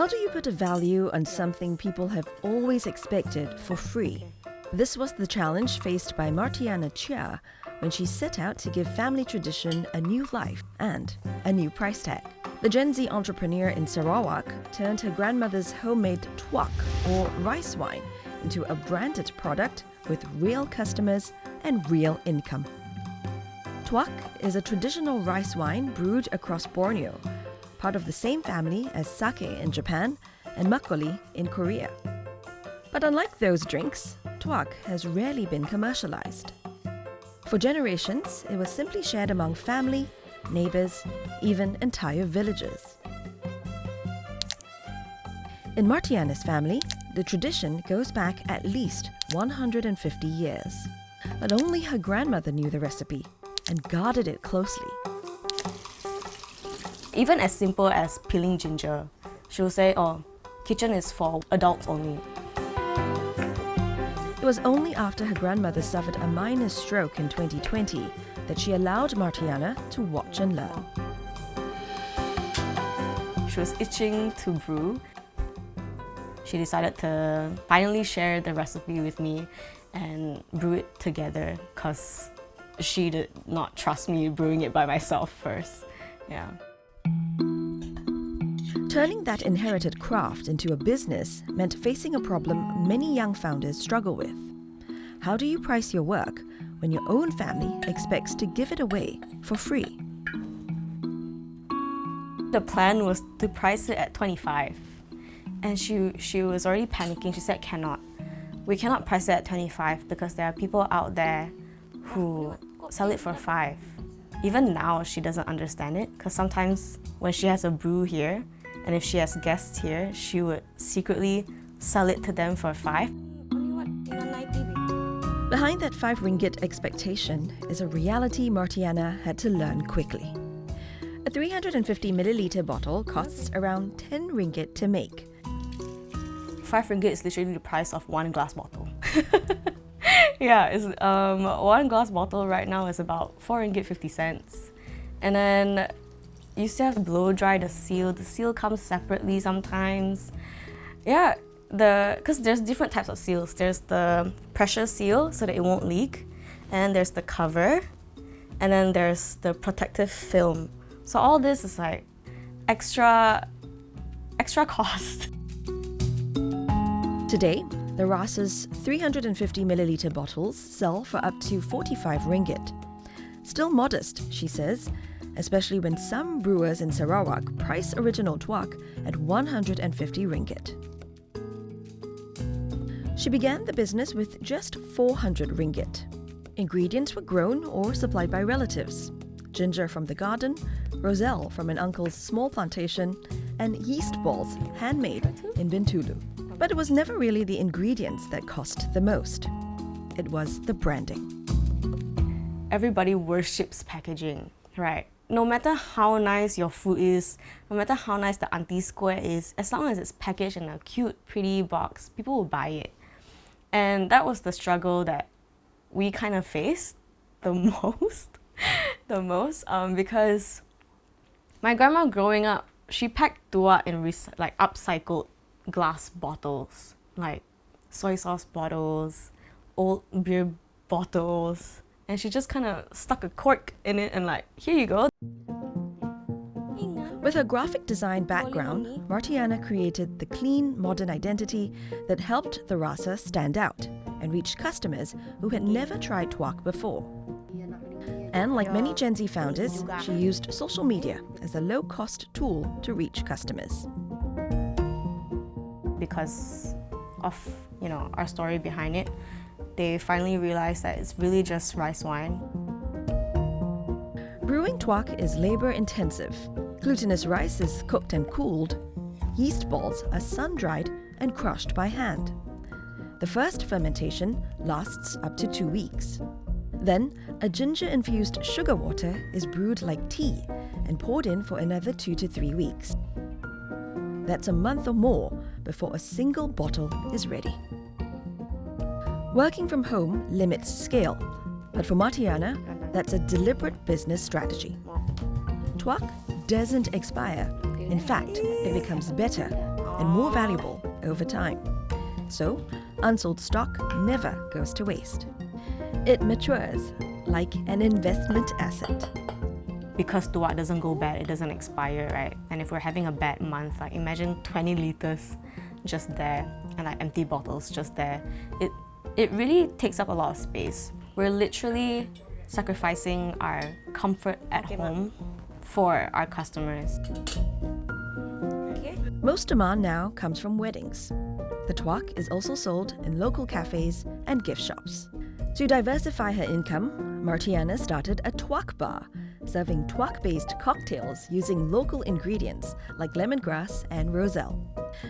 How do you put a value on something people have always expected for free? This was the challenge faced by Martiana Chia when she set out to give family tradition a new life and a new price tag. The Gen Z entrepreneur in Sarawak turned her grandmother's homemade tuak, or rice wine, into a branded product with real customers and real income. Tuak is a traditional rice wine brewed across Borneo, part of the same family as sake in Japan and makgeolli in Korea. But unlike those drinks, tuak has rarely been commercialized. For generations, it was simply shared among family, neighbors, even entire villages. In Martiana's family, the tradition goes back at least 150 years. But only her grandmother knew the recipe and guarded it closely. Even as simple as peeling ginger, she'll say, "Oh, kitchen is for adults only." It was only after her grandmother suffered a minor stroke in 2020 that she allowed Martiana to watch and learn. She was itching to brew. She decided to finally share the recipe with me and brew it together because she did not trust me brewing it by myself first. Yeah. Turning that inherited craft into a business meant facing a problem many young founders struggle with. How do you price your work when your own family expects to give it away for free? The plan was to price it at 25, and she was already panicking. She said, we cannot price it at 25 because there are people out there who sell it for 5. Even now, she doesn't understand it because sometimes when she has a brew here, and if she has guests here, she would secretly sell it to them for 5. Behind that 5 ringgit expectation is a reality Martiana had to learn quickly. A 350 milliliter bottle costs around 10 ringgit to make. 5 ringgit is literally the price of 1 glass bottle. Yeah, it's, 1 glass bottle right now is about 4 ringgit 50 cents. And then you still have to blow dry the seal. The seal comes separately sometimes. Yeah, because there's different types of seals. There's the pressure seal so that it won't leak. And there's the cover. And then there's the protective film. So all this is like extra cost. Today, the Rasa's 350 milliliter bottles sell for up to 45 ringgit. Still modest, she says, especially when some brewers in Sarawak price original tuak at 150 ringgit. She began the business with just 400 ringgit. Ingredients were grown or supplied by relatives. Ginger from the garden, roselle from an uncle's small plantation, and yeast balls handmade in Bintulu. But it was never really the ingredients that cost the most. It was the branding. Everybody worships packaging, right? No matter how nice your food is, no matter how nice the auntie square is, as long as it's packaged in a cute, pretty box, people will buy it. And that was the struggle that we kind of faced the most, because my grandma growing up, she packed tuak in like upcycled glass bottles, like soy sauce bottles, old beer bottles, and she just kind of stuck a cork in it and like, here you go. With her graphic design background, Martiana created the clean, modern identity that helped the Rasa stand out and reach customers who had never tried tuak before. And like many Gen Z founders, she used social media as a low-cost tool to reach customers. Because of, our story behind it, they finally realized that it's really just rice wine. Brewing tuak is labor-intensive. Glutinous rice is cooked and cooled. Yeast balls are sun-dried and crushed by hand. The first fermentation lasts up to 2 weeks. Then, a ginger-infused sugar water is brewed like tea and poured in for another 2 to 3 weeks. That's a month or more before a single bottle is ready. Working from home limits scale, but for Martiana, that's a deliberate business strategy. Tuak doesn't expire. In fact, it becomes better and more valuable over time. So, unsold stock never goes to waste. It matures like an investment asset. Because tuak doesn't go bad, it doesn't expire, right? And if we're having a bad month, like imagine 20 liters just there and like empty bottles just there. It really takes up a lot of space. We're literally sacrificing our comfort at home for our customers. Most demand now comes from weddings. The tuak is also sold in local cafes and gift shops. To diversify her income, Martiana started a tuak bar, serving tuak-based cocktails using local ingredients like lemongrass and roselle.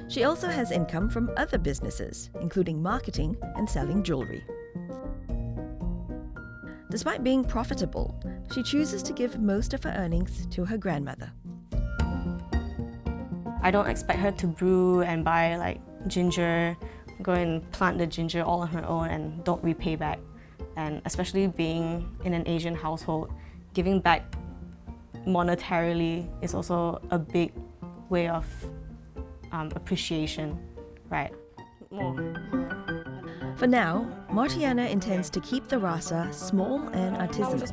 She also has income from other businesses, including marketing and selling jewelry. Despite being profitable, she chooses to give most of her earnings to her grandmother. I don't expect her to brew and buy like ginger, go and plant the ginger all on her own and don't repay back. And especially being in an Asian household, giving back monetarily is also a big way of appreciation, right? For now, Martiana intends to keep the rasa small and artisanal.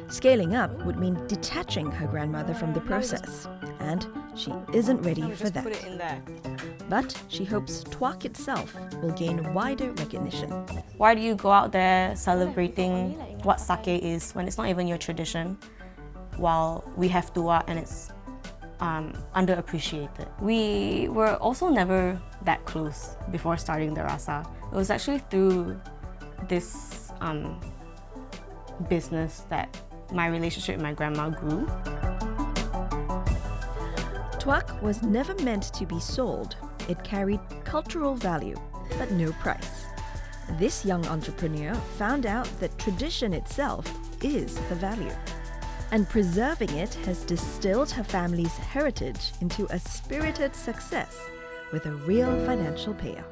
Scaling up would mean detaching her grandmother from the process, and she isn't ready for that. But she hopes tuak itself will gain wider recognition. Why do you go out there celebrating what sake is when it's not even your tradition, while we have tuak and it's underappreciated? We were also never that close before starting the rasa. It was actually through this business that my relationship with my grandma grew. Tuak was never meant to be sold. It carried cultural value, but no price. This young entrepreneur found out that tradition itself is the value. And preserving it has distilled her family's heritage into a spirited success with a real financial payoff.